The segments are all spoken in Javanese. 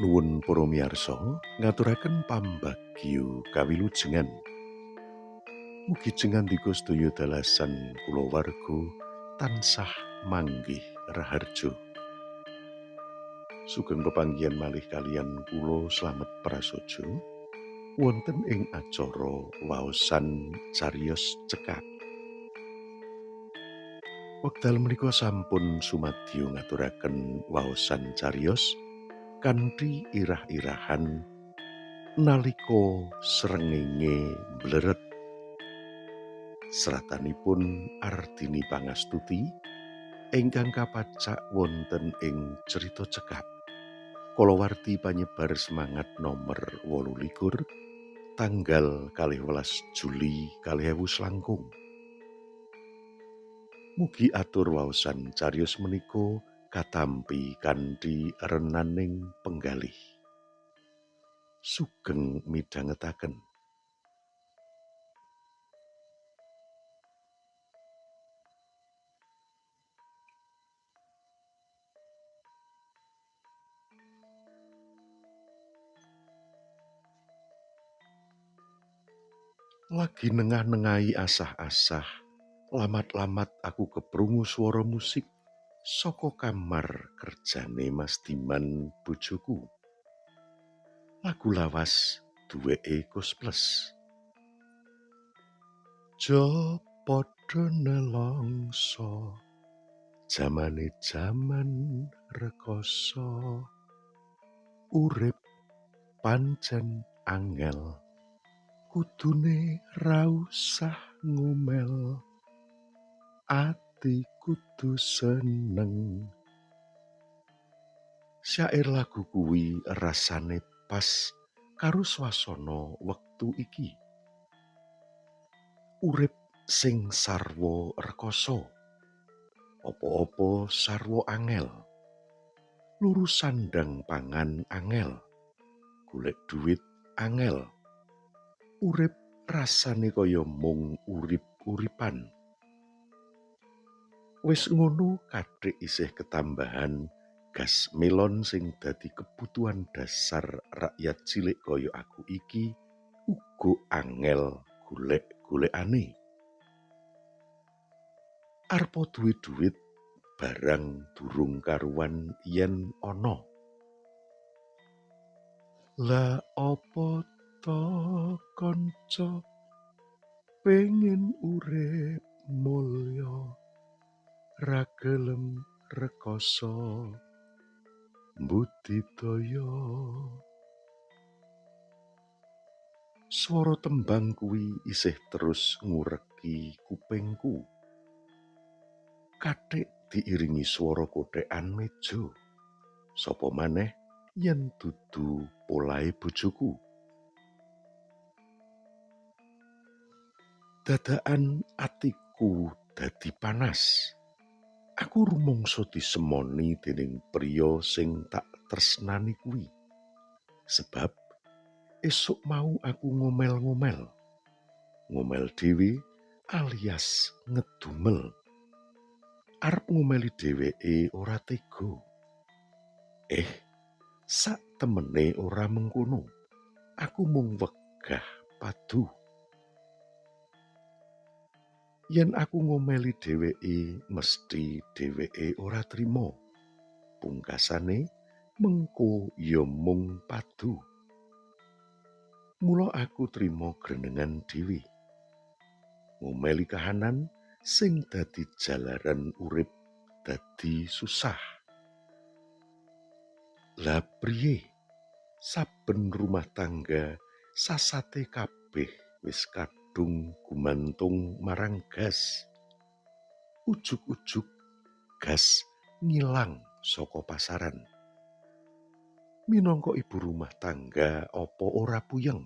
Nuwun para miyarsa, ngaturaken pambagyo kawilujengan. Mugi jengandika sedaya dalasan kulawarga tansah manggih raharja. Sugeng pepanggihan malih kaliyan kula slamet prasaja wonten ing acara waosan cariyos cekak. Wekdal menika sampun sumadyo ngaturaken waosan cariyos kanthi irah-irahan nalika srengenge bleret. Seratanipun Ardini Pangastuti ingkang kapacak wonten ing cerita cekak. Kalawarti panyebar semangat nomor 28 tanggal 12 Juli 2020. Mugi atur waosan cariyos menika katampi kanthi renaning penggalih. Sugeng midhangetaken. Lagi nengah-nengahi asah-asah, lamat-lamat aku keprungu swara musik saka kamar kerjane Mas Diman bojoku. Lagu lawas duweke Koes Plus. Jo padha nelongso jamane jaman rekoso, urip pancen angel, kudune ra usah ngumel, ati kudu seneng. Syair lagu kuwi rasane pas karo swasana wektu iki. Urip sing sarwa rekoso, apa-apa sarwa angel, luru sandang pangan angel, golek duit angel, urip rasane kaya mung urip-uripan. Wis ngono kathik isih ketambahan gas melon sing dadi kebutuhan dasar rakyat cilik kaya aku iki uga angel golek-golekane. Arep duwe duit barang durung karuan yen ana. Lah apa to kanca pengen urip mulya, ra gelem rekoso budidaya. Swara tembang kuwi isih terus ngureki kupingku. Kathik diiringi swara kothekan meja. Sapa maneh yen dudu polahe bojoku. Dadakan atiku dadi panas. Aku rumangsa disemoni dening priya sing tak tresnani kuwi. Sebab esuk mau aku ngomel-ngomel. Ngomel dhewe alias ngedumel. Arep ngomeli dheweke ora tega. Sak temene ora mengkono. Aku mung wegah padu. Yen aku ngomeli dheweke mesti dheweke ora trima. Pungkasane mengko ya mung padu. Mula aku trima grenengan dhewe. Ngomeli kahanan sing dadi jalaran urip dadi susah. Lah priye? Saben rumah tangga sasate kabeh wis kadung gumantung marang gas. Ujug-ujug gas ngilang saka pasaran. Minangka ibu rumah tangga apa ora puyeng?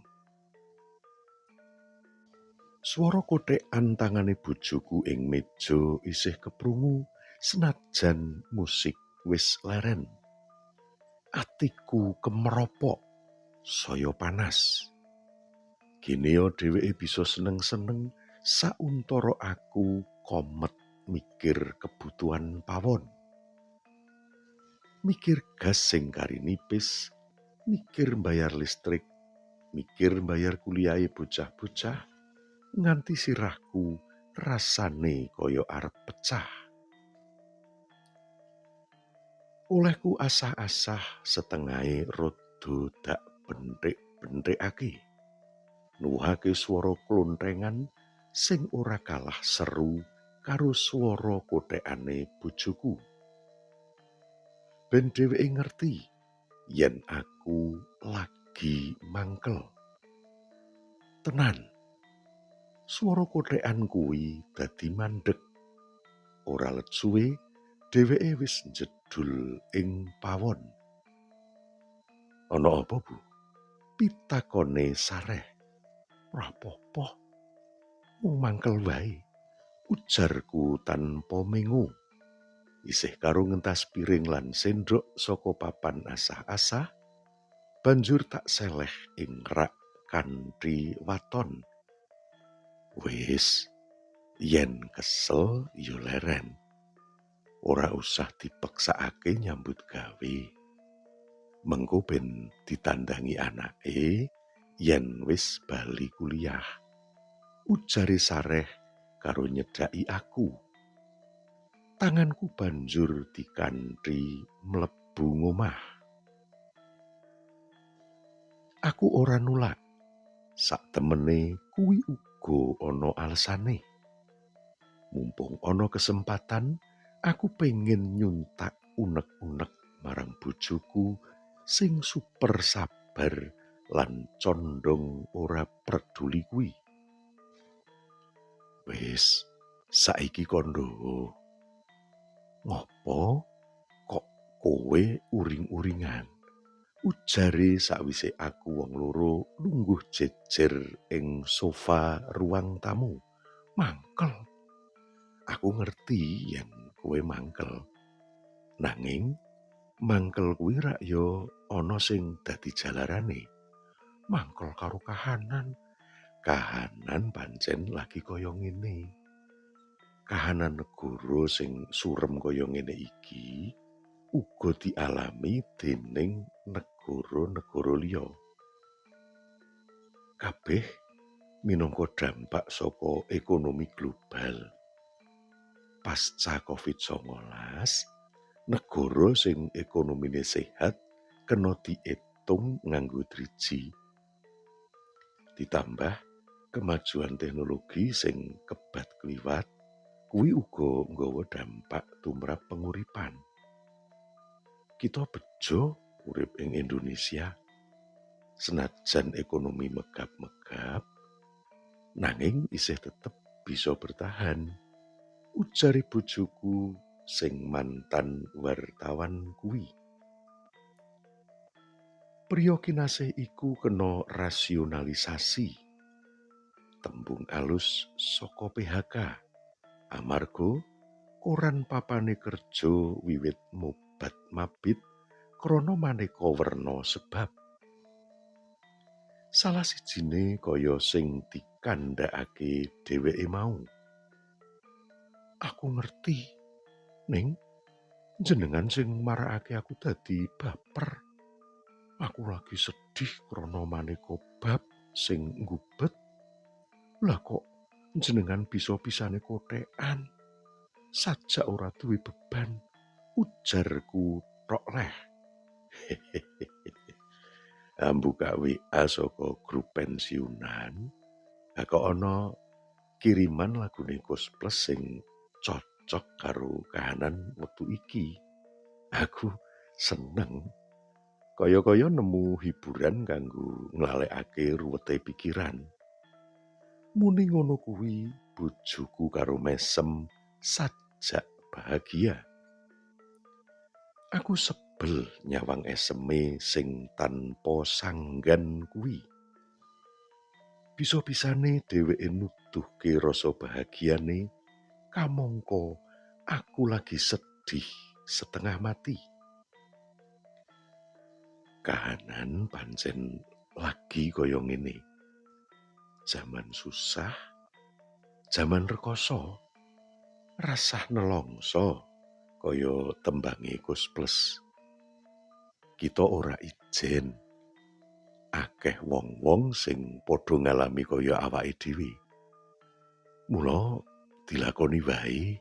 Swara kothekan tangane bojoku ing meja isih keprungu senajan musik wis leren. Atiku kemeropok, saya panas. Kene dheweke bisa seneng-seneng sauntara aku komet mikir kebutuhan pawon, mikir gas sing kari nipis, mikir bayar listrik, mikir bayar kuliahe bocah-bocah, nganti sirahku rasane kaya arep pecah. Olehku asah-asah setengahe rada dak benthik-benthikake, nuwuhake swara klonthengan sing ora kalah seru karo swara kothekane bojoku. Ben dheweke ngerti yen aku lagi mangkel. Tenan, swara kothekan kuwi dadi mandeg. Ora let suwe dheweke wis njedul ing pawon. Ana apa, Bu? Pitakone sareh. Ora apa-apa, mung mangkel wae, ujarku tanpa mengu. Isih karo ngentas piring lan sendok saka papan asah-asah, banjur tak seleh ing rak kanthi waton. Wis, yen kesel ya leren. Ora usah dipeksakake nyambut gawe. Mengko ben ditandangi anake yen wis bali kuliah. Ujare sareh karo nyedhaki aku. Tanganku banjur dikanthi mlebu ngomah. Aku ora nulak. Sak temene kuwi uga ana alesane. Mumpung ana kesempatan, aku pengen nyuntak unek-unek marang bojoku sing super sabar lan condong ora peduli kuwi. Wis, saiki kandha. Ngopo kok kowe uring-uringan? Ujare sakwise aku wong loro lungguh jejer ing sofa ruang tamu. Mangkel. Aku ngerti yen kowe mangkel. Nanging mangkel kuwi rak ya ana sing dadi jalarane. Mangkel karo kahanan. Kahanan pancen lagi kaya ngene. Kahanan negara sing surem kaya ngene iki uga dialami dening negara-negara liya. Kabeh minangka dampak saka ekonomi global. Pasca COVID-19, negara sing ekonomine sehat kena diitung nganggo driji. Ditambah kemajuan teknologi sing kebat kliwat kuwi uga nggawa dampak tumrap penguripan. Kita bejo urip ing Indonesia, senajan ekonomi megap-megap, nanging isih tetep bisa bertahan. Ujare bojoku sing mantan wartawan kuwi. Priya kinasih iku kena rasionalisasi. Tembung alus saka PHK. Amarga koran papane kerja wiwit mobat mabit krana maneka werna sebab. Salah sijine kaya sing dikandhakake dheweke mau. Aku ngerti, ning jenengan sing marakake aku dadi baper. Aku lagi sedih krana maneka bab sing nggubet. Lah kok jenengan bisa-bisane kothekan. Sajak ora duwe beban, ujarku tok leh. Buka WA saka grup pensiunan, kok ana kiriman lagune Koes Plus sing cocok karo kahanan wektu iki. Aku seneng. Kaya-kaya nemu hiburan kanggo nglalekake ruwete pikiran. Muni ngono kuwi bojoku karo mesem sajak bahagia. Aku sebel nyawang eseme sing tanpa sanggan kuwi. Bisa-bisane dheweke nuduhke rasa bahagiane kamangka aku lagi sedih setengah mati. Kahanan pancen lagi kaya ngene. Zaman susah, zaman rekoso, Rasah nelongso kaya tembange Kus Plus. Kita ora ijen. Akeh wong-wong sing padha ngalami kaya awake dhewe. Mula dilakoni wae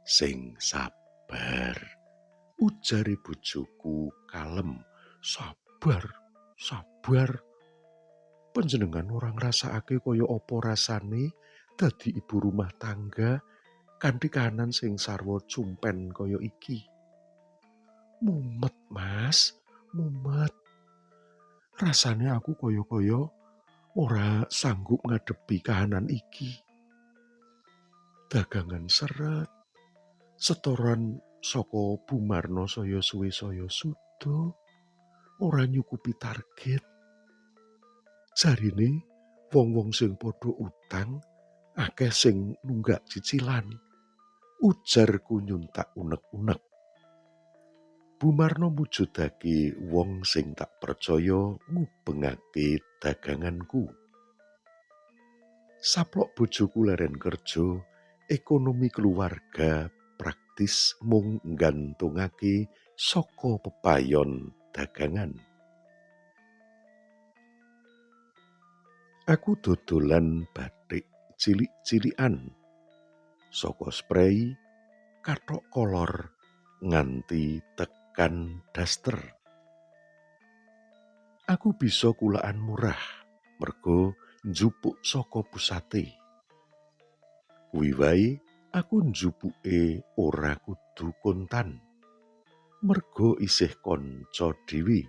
sing sabar. Ujare bojoku kalem. Sabar, sabar. Panjenengan ora ngrasakake kaya apa rasane dadi ibu rumah tangga kanthi kahanan sing sarwa cumpen kaya iki. Mumet, Mas, mumet. Rasane aku kaya-kaya ora sanggup ngadepi kahanan iki. Dagangan seret, setoran saka Bumarno saya suwe saya suda, ora nyukupi target. Jarine wong-wong sing padha utang akeh sing nunggak cicilan. Ujarku nyuntak unek-unek. Bumarno mujudake wong sing tak percaya ngubengake daganganku. Saplok bojoku leren kerja, ekonomi keluarga praktis mung nggantungake saka pepayon dagangan. Aku dodolan batik cilik-cilikan, saka spray, kathok kolor, nganti tekan daster. Aku bisa kulaan murah, mergo njupuk saka pusate. Kuwi wae aku njupuke ora kudu kontan, mergo isih kanca dhewe.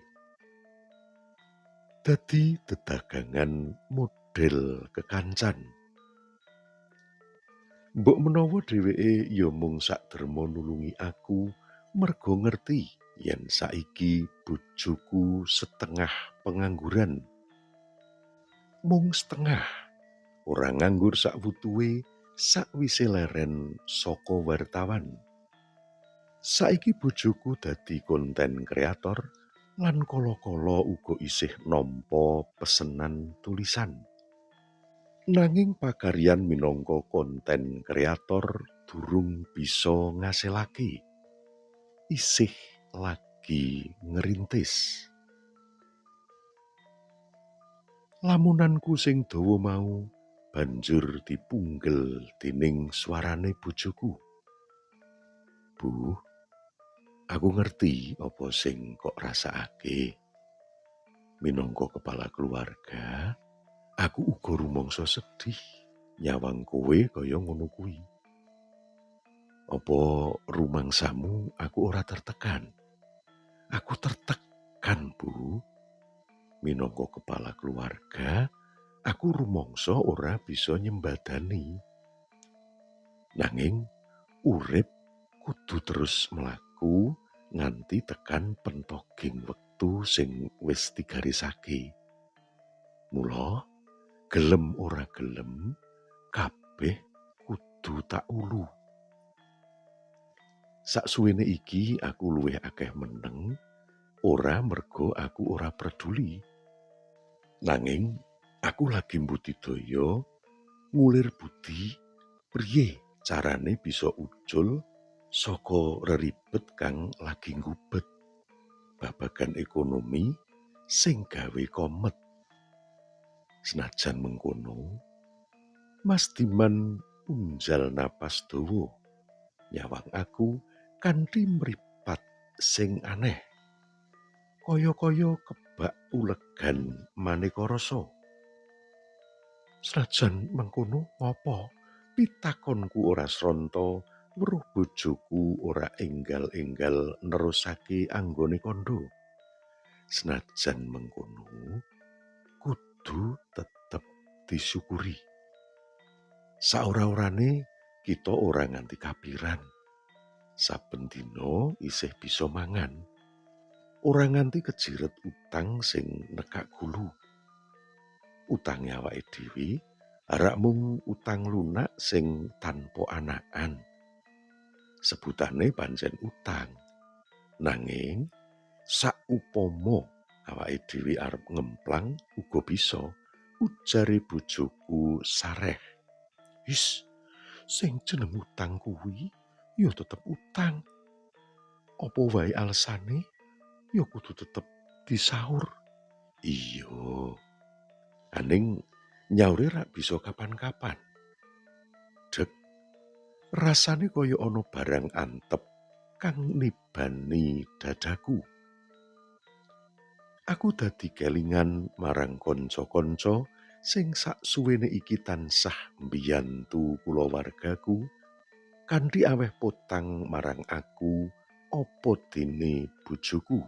Dadi dedagangan model kekancan. Mbok menawa dheweke ya mung sakderma nulungi aku mergo ngerti yen saiki bojoku setengah pengangguran. Mung setengah, ora nganggur sak wutuhe sakwise leren saka wartawan. Saiki bojoku dadi konten kreator lan kala-kala uga isih nampa pesenan tulisan. Nanging pakaryan minangka konten kreator durung bisa ngasilake. Isih lagi ngerintis. Lamunanku sing dawa mau banjur dipunggel dening swarane bojoku. Bu, aku ngerti apa sing kok rasakake. Minangka kepala keluarga, aku uga rumangsa sedih nyawang kowe kaya ngono kuwi. Apa rumangsamu aku ora tertekan? Aku tertekan, Bu. Minangka kepala keluarga, aku rumangsa ora bisa nyembadani. Nanging urip kudu terus mlaku nganti tekan pentoging wektu sing wis digarisake. Mula gelem ora gelem kabeh kudu tak ulu. Saksuwene iki aku luwih akeh meneng, ora mergo aku ora peduli. Nanging aku lagi mbudidaya ngulir budi priye carane bisa ucul saka reribet kang lagi ngubet babagan ekonomi sing gawe komet. Senajan mengkono, Mas Diman unjal napas dawa nyawang aku kanthi mripat sing aneh. Kaya-kaya kebak ulegan maneka rasa. Senajan mengkono ngapa pitakonku ora sranta weruh bojoku ora enggal-enggal nerusake anggone kandha. Senajan mengkono kudu tetep disyukuri. Saora-orane kita ora nganti kapiran. Saben dina isih bisa mangan. Ora nganti kejiret utang sing nekak gulu. Utange awake dhewe arak mung utang lunak sing tanpa anakan. Sebutane pancen utang. Nanging saupama awake dhewe arep ngemplang uga bisa, ujare bojoku sareh. His, Sing jeneng utang kuwi ya tetep utang. Apa wae alesane ya kudu tetep disaur. Iya, aning nyaure rak bisa kapan-kapan. Dek, rasane kaya ana barang antep kang nibani dadaku. Aku dadi kelingan marang kanca-kanca sing saksuwene iki tansah mbiyantu kulawargaku kanthi aweh potang marang aku apa dene bojoku.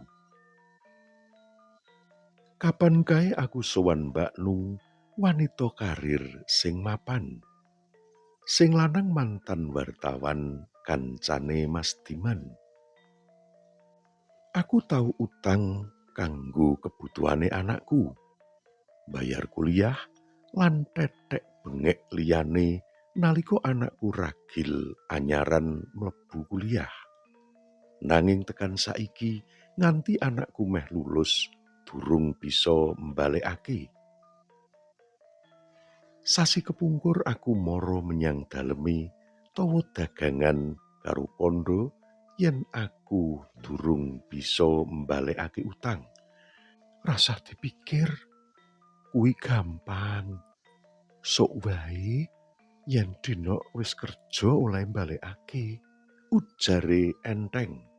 Kapan kae aku sowan Mbak Nung, wanita karir sing mapan. Sing lanang mantan wartawan kancane Mas Diman. Aku tau utang kanggo kebutuhane anakku, bayar kuliah lan tetek bengek liyane nalika anakku ragil anyaran mlebu kuliah. Nanging tekan saiki nganti anakku meh lulus durung bisa mbalekake. Sasi kepungkur aku mara menyang daleme tawa dagangan karo kondo yen aku durung bisa mbalekake utang. Rasa dipikir kuwi gampang. Sok wae yen dina wis kerja oleh mbalekake, ujare enteng.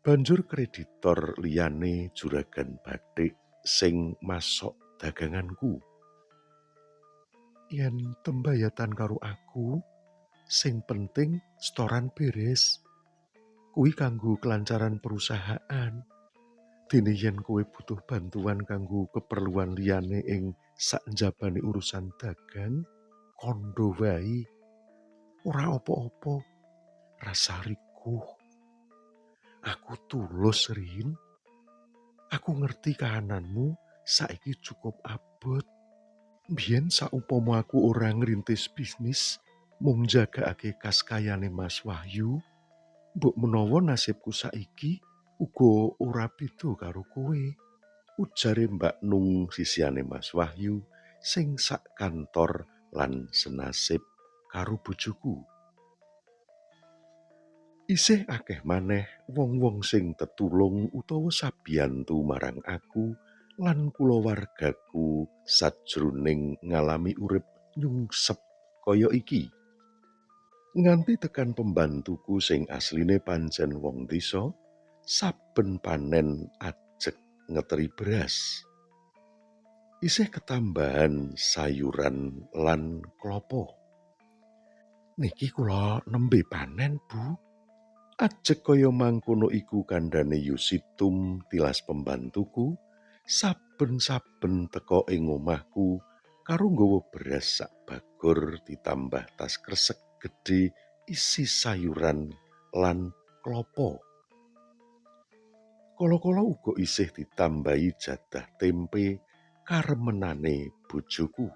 Banjur kreditor liyane juragan bathik sing masok daganganku. Yen tembayatan karo aku, sing penting setoran beres. Kuwi kanggo kelancaran perusahaan. Dene yen kowe butuh bantuan kanggo keperluan liyane ing saknjabane urusan dagang, kondo wae. Ora apa-apa, rasa rikuh. Aku tulus, Rin. Aku ngerti kahananmu saiki cukup abot. Biyen saupama aku ora ngrintis bisnis, mung jagakake kas kayane Mas Wahyu, mbok menawa nasibku saiki uga ora beda karo kowe. Ujare Mbak Nung sisiane Mas Wahyu sing sak kantor lan senasib karo bojoku. Isih akeh maneh wong-wong sing tetulung utawa sabiyantu marang aku lan kulawargaku sajroning ngalami urip nyungsep kaya iki. Nganti tekan pembantuku sing asline pancen wong desa, saben panen ajeg ngeteri beras. Isih ketambahan sayuran lan klopo. Niki kula nembe panen, Bu. Ajeg kaya mangkono iku kandhane Yusitum tilas pembantuku, saben-saben teka ing omahku karo nggawa beras sak bagor ditambah tas kresek gedhe isi sayuran lan klopo. Kala-kala uga isih ditambahi jadah tempe karemenane bojoku.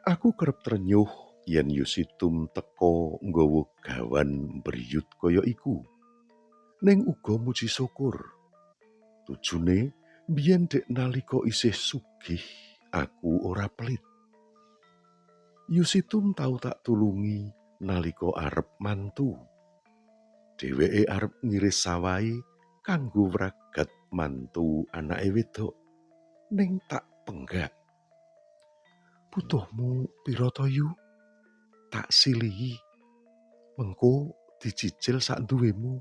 Aku kerep trenyuh yen Yusitum teka nggawa gawan mbriyut kaya iku. Ning uga muji syukur. Tujune biyen dek nalika isih sugih aku ora pelit. Yusitum tau tak tulungi nalika arep mantu. Dheweke arep ngiris sawahe kanggo wragat mantu anake wedok. Ning tak penggak. Butuhmu pira to, Yu? Tak silihi. Mengko dicicil sak duwemu,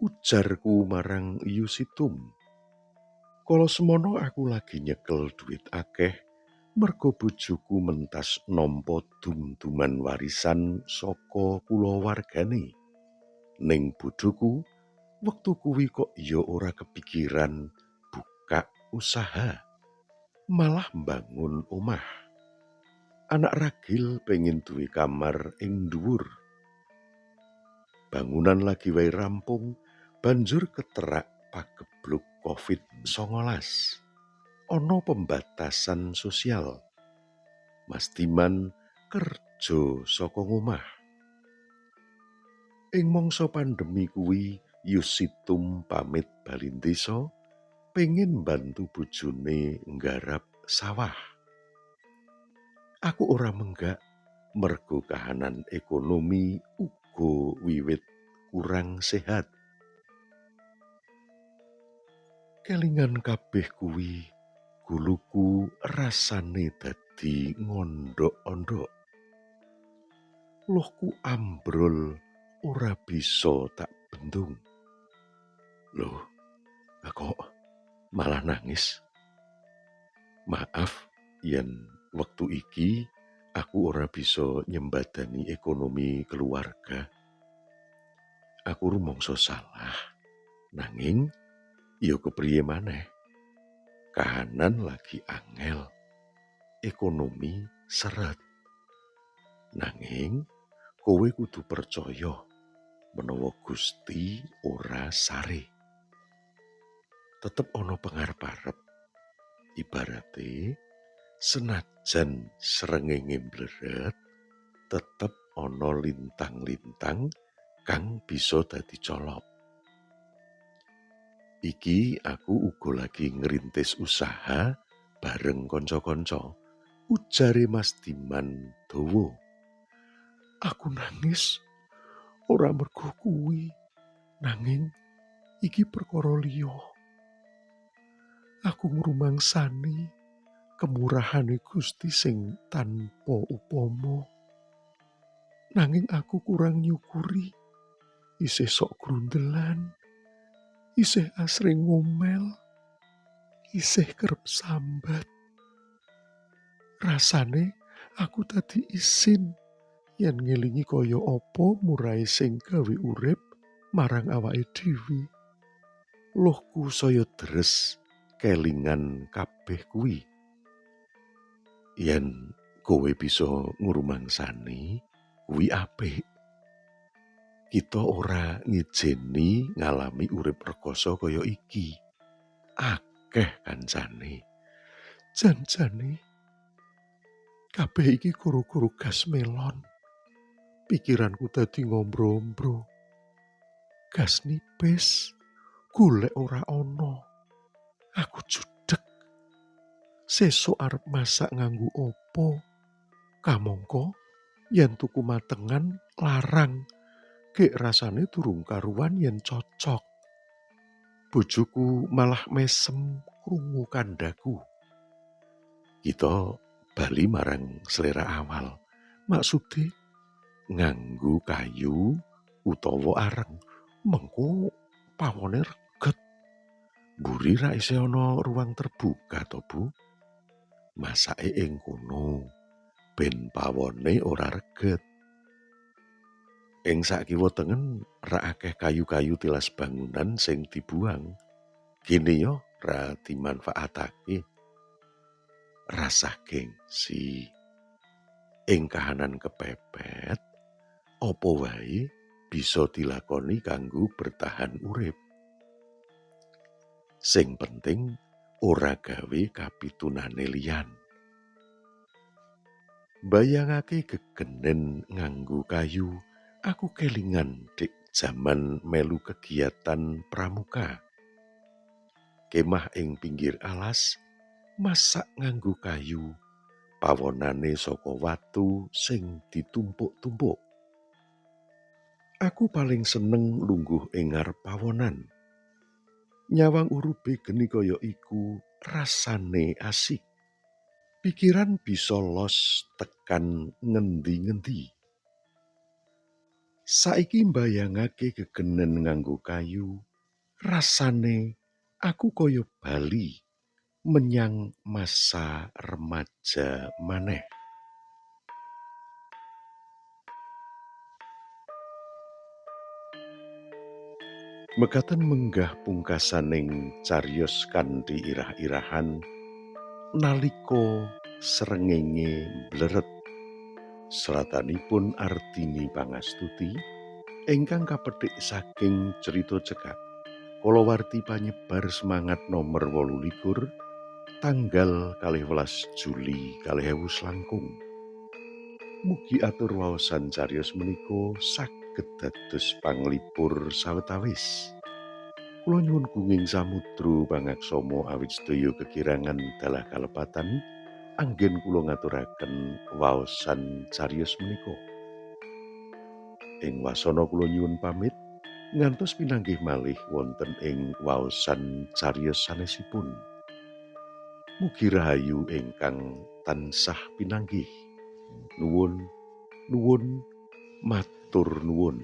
ujarku marang Yusitum. Kala semono aku lagi nyekel duit akeh merga bojoku mentas nampa dum-duman warisan saka kulawargane. Ning bodhoku, wektu kuwi kok ya ora kepikiran buka usaha, malah mbangun omah. Anak ragil pengin duwe kamar ing dhuwur. Bangunan lagi wae rampung, banjur keterak pagebluk COVID-19. Ana pembatasan sosial. Mas Diman kerja saka ngomah. Ing mangsa pandemi kuwi Yusitum pamit bali desa, pengin mbantu bojone nggarap sawah. Aku ora menggak, mergo kahanan ekonomi uga wiwit kurang sehat. Kelingan kabeh kuwi, guluku rasane dadi ngondhok-ondhok. Lohku ambrol ora bisa tak bendung. Loh, kok malah nangis? Maaf yen wektu iki aku ora bisa nyembadani ekonomi keluarga. Aku rumangsa salah, nanging ya kepriye maneh. Kahanan lagi angel, ekonomi seret. Nanging kowe kudu percaya menawa Gusti ora sare. Tetep ana pangarep-arep. Ibarate senajan srengenge mbleret, tetep ana lintang-lintang kang bisa dadi colop. Iki aku uga lagi ngerintis usaha bareng kanca-kanca. Ujare Mas Diman Dawa. Aku nangis ora mergo kuwi, nanging iki perkara liya. Aku ngrumangsani kemurahane Gusti sing tanpa upama. Nanging aku kurang nyukuri, isih sok grundelan, isih asring ngomel, isih kerep sambat. Rasane aku dadi isin yen ngelingi kaya apa murahe sing gawe urip marang awake dhewe. Lohku saya deres kelingan kabeh kuwi. Yen kowe bisa ngrumangsani kuwi apik. Kita ora ngijeni ngalami urip rekoso kaya iki. Akeh kancane. Jan-jane kabeh iki gara-gara gas melon. Pikiranku dadi ngombro-ombro. Gas nipis, golek ora ana. Aku judeg. Sesuk arep masak nganggo apa? Kamangka yen tuku matengan larang. Gek rasane durung karuan yen cocok. Bojoku malah mesem krungu kandhaku. Kita bali marang selera awal. Maksude nganggo kayu utawa areng. Mengko pawone reget. Mburi ra isih ana ruang terbuka to, Bu? Masake ing kono ben pawone ora reget. Ing sakiwa tengen ra akeh kayu-kayu tilas bangunan sing dibuang. Kene yo ra dimanfaatake. Rasah gengsi. Ing kahanan kepepet, apa wae bisa dilakoni kanggo bertahan urip. Sing penting ora gawe kapitunane liyan. Bayangake gegenen nganggo kayu, aku kelingan dik jaman melu kegiatan pramuka. Kemah ing pinggir alas, masak nganggo kayu, pawonane saka watu sing ditumpuk-tumpuk. Aku paling seneng lungguh ing ngarep pawonan. Nyawang urupe geni kaya iku rasane asik. Pikiran bisa los tekan ngendi-ngendi. Saiki mbayangake gegenen nganggo kayu, rasane aku kaya bali menyang masa remaja maneh. Mekaten menggah pungkasaning cariyos kanthi irah-irahan nalika srengenge mbleret. Seratanipun Ardini Pangastuti ingkang kapethik saking cerita cekak kalawarti panyebar semangat nomor 28 tanggal 12 Juli 2020. Mugi atur waosan cariyos menika saged dados panglipur sawetawis. Kula nyuwun gunging samudra pangaksama awit sedaya kekirangan dalah kalepatan anggen kula ngaturaken waosan cariyos menika. Ing wasana kula nyuwun pamit ngantos pinanggih malih wonten ing waosan cariyos sanesipun. Mugi rahayu ingkang tansah pinanggih. Nuwun, nuwun, matur nuwun.